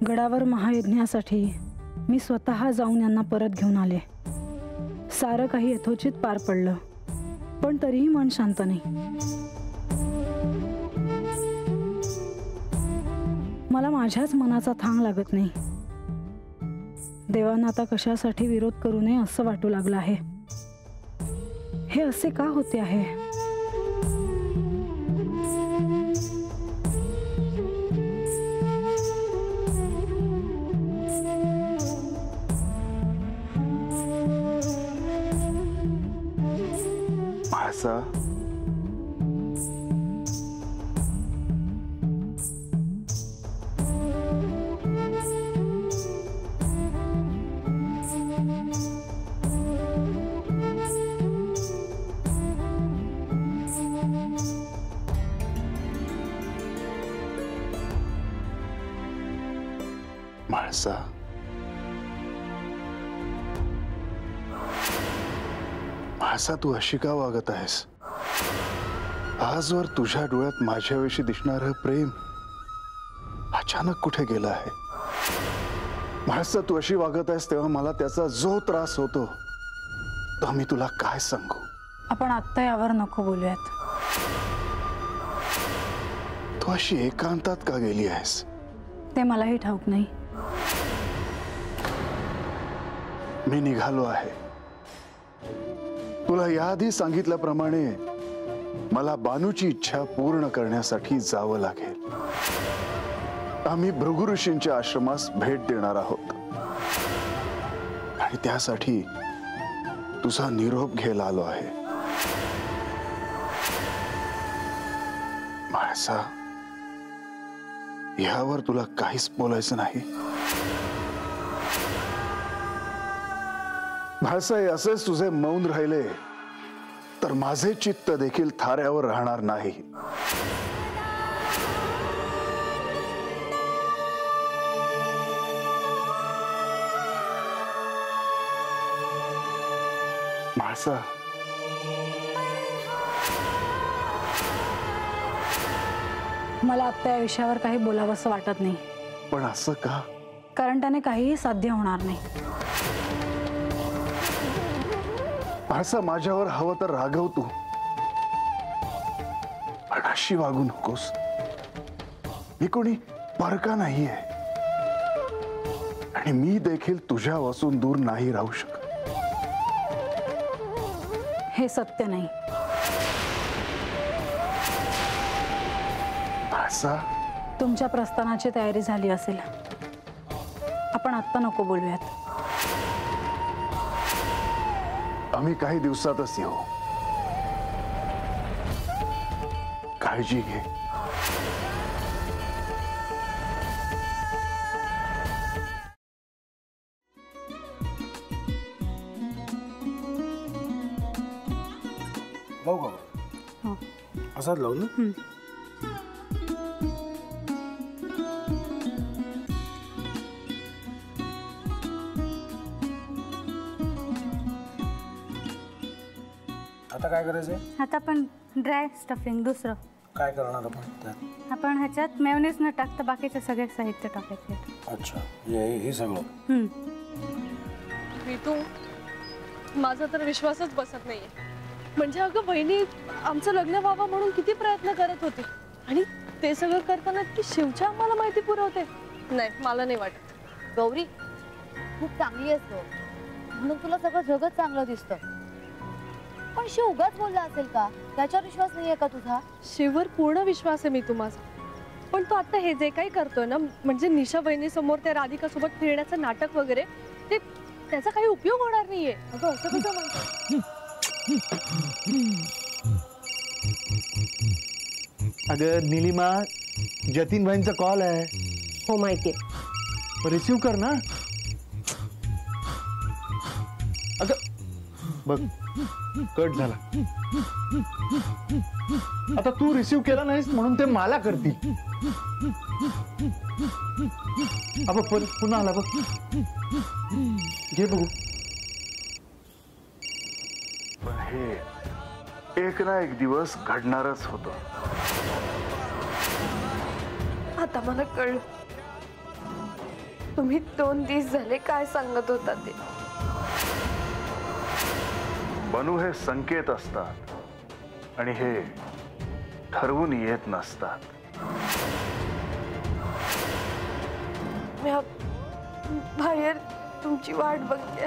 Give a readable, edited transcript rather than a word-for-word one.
गडावर महायज्ञासाठी मी स्वतः जाऊन यांना परत घेऊन आले. सारं काही यथोचित पार पडलं, पण तरीही मन शांत नाही. मला माझ्याच मनाचा थांग लागत नाही. देवांना आता कशासाठी विरोध करू नये असं वाटू लागलं आहे. हे असे का होते आहे? म्हाळसा, म्हाळसा, म्हाळसा, तू अशी का वागत आहेस? आजवर तुझ्या डोळ्यात माझ्याविषयी दिसणारं प्रेम अचानक कुठे गेलं आहे? म्हाळसा, तू अशी वागत आहेस तेव्हा मला त्याचा जो त्रास होतो तो मी तुला काय सांगू? आपण आत्ता यावर नको बोलूयात. तू अशी एकांतात का गेली आहेस? ते मलाही ठाऊक नाही. मी निघालो आहे. तुला याआधी सांगितल्याप्रमाणे मला बानूची इच्छा पूर्ण करण्यासाठी जावं लागेल. आम्ही भृगु ऋषींच्या आश्रमास भेट देणार आहोत आणि त्यासाठी तुझा निरोप घ्यायला आलो आहे. म्हाळसा, यावर तुला काहीच बोलायचं नाही. म्हाळसा, असेच तुझे मौन राहिले तर माझे चित्त देखील थाऱ्यावर राहणार नाही. म्हाळसा, मला आत्ता या विषयावर काही बोलावंसं वाटत नाही. पण असं का? कारण त्याने काहीही साध्य होणार नाही. म्हाळसा, माझ्यावर हवं तर रागव तू, पण अशी वागू नकोस. मी कोणी परका नाहीये आणि मी देखील तुझ्यापासून दूर नाही राहू शकत. हे सत्य नाही. म्हाळसा, तुमच्या प्रस्थानाची तयारी झाली असेल. आपण आत्ता नको बोलूयात. आम्ही काही दिवसातच येऊ. काळजी घे. लावू का? असाच लावू ना? आता काय करायचंय? आता आपण ड्राय स्टफिंग दुसरं काय करणार आपण त्यात? आपण ह्याच्यात मेयोनीज न टाकता बाकीचे सगळे साहित्य टाकायचे. अच्छा, हे सगळं. ऋतू, माझा तर विश्वासच बसत नाहीये. म्हणजे अगं बहिणी आमचं लग्न व्हावं म्हणून किती प्रयत्न करत होती आणि ते सगळं करताना की शिवच्या आम्हाला माहिती पुरवते. नाही, मला नाही वाटत. गौरी, खूप चांगली आहेस गं, म्हणून तुला सगळं जगत चांगलं दिसतं. पण शिव उगाच बोलला असेल का? त्याच्यावर विश्वास नाहीये का तुझा? शिववर पूर्ण विश्वास आहे मी माझा. पण तो आता हे जे काही करतोय ना, म्हणजे निशा बहिणी समोर त्या राधिका सोबत फिरण्याचं नाटक वगैरे, ते त्याचा काही उपयोग होणार नाहीये. अगं असं कसं म्हणतो? अगं नीलिमा, जतीन भाईंचा कॉल आहे. हो माहितीये. रिसीव्ह कर ना. अगं बघ, कट झाला. आता तू रिसीव्ह केला नाहीस म्हणून ते मला करतील. अब पुन्हा आला बघ. घे बघू. पण हे एक ना एक दिवस घडणारच होतं. आता मला कळलं तुम्ही 2 दिवस झाले काय सांगत होता ते? बनू हे संकेत असतात आणि हे ठरवून येत नसतात. मी बाहेर तुमची वाट बघते.